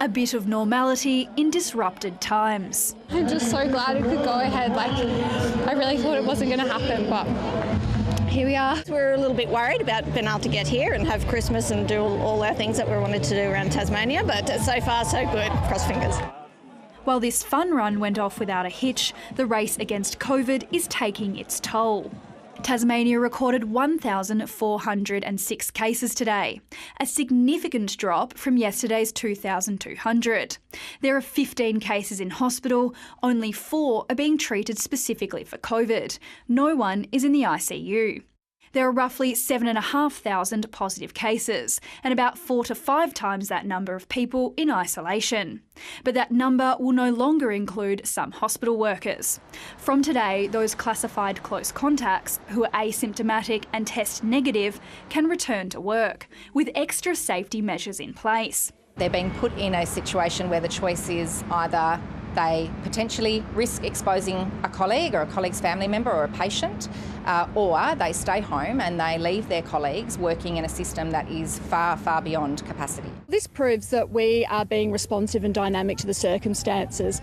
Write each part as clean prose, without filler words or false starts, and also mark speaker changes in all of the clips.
Speaker 1: A bit of normality in disrupted times.
Speaker 2: I'm just so glad it could go ahead. I really thought it wasn't going to happen, but here we are.
Speaker 3: We're a little bit worried about being able to get here and have Christmas and do all our things that we wanted to do around Tasmania, but so far so good. Cross fingers.
Speaker 1: While this fun run went off without a hitch, the race against COVID is taking its toll. Tasmania recorded 1,406 cases today, a significant drop from yesterday's 2,200. There are 15 cases in hospital, only 4 are being treated specifically for COVID. No one is in the ICU. There are roughly 7,500 positive cases and about 4 to 5 times that number of people in isolation. But that number will no longer include some hospital workers. From today, those classified close contacts who are asymptomatic and test negative can return to work, with extra safety measures in place.
Speaker 4: They're being put in a situation where the choice is either they potentially risk exposing a colleague or a colleague's family member or a patient, or they stay home and they leave their colleagues working in a system that is far, far beyond capacity.
Speaker 2: This proves that we are being responsive and dynamic to the circumstances.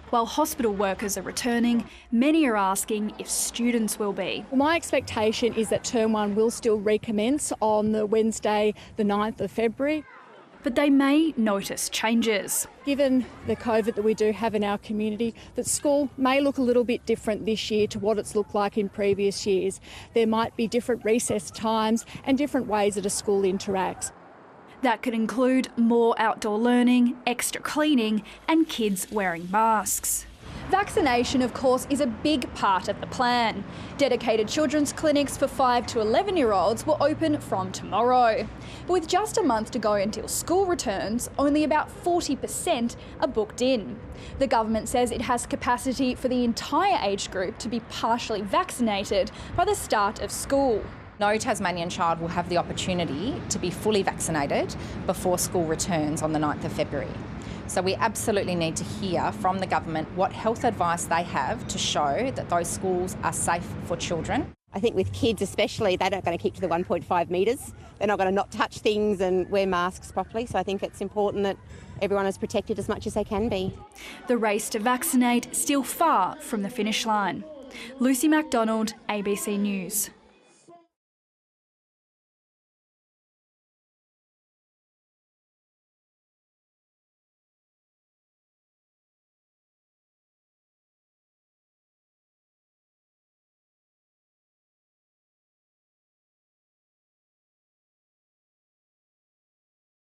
Speaker 1: While hospital workers are returning, many are asking if students will be.
Speaker 2: My expectation is that Term 1 will still recommence on the Wednesday, the 9th of February.
Speaker 1: But they may notice changes.
Speaker 2: Given the COVID that we do have in our community, that school may look a little bit different this year to what it's looked like in previous years. There might be different recess times and different ways that a school interacts.
Speaker 1: That could include more outdoor learning, extra cleaning and kids wearing masks. Vaccination, of course, is a big part of the plan. Dedicated children's clinics for 5 to 11-year-olds will open from tomorrow. But with just a month to go until school returns, only about 40% are booked in. The government says it has capacity for the entire age group to be partially vaccinated by the start of school.
Speaker 4: No Tasmanian child will have the opportunity to be fully vaccinated before school returns on the 9th of February. So we absolutely need to hear from the government what health advice they have to show that those schools are safe for children.
Speaker 5: I think with kids especially, they're not going to keep to the 1.5 metres. They're not going to not touch things and wear masks properly. So I think it's important that everyone is protected as much as they can be.
Speaker 1: The race to vaccinate still far from the finish line. Lucy MacDonald, ABC News.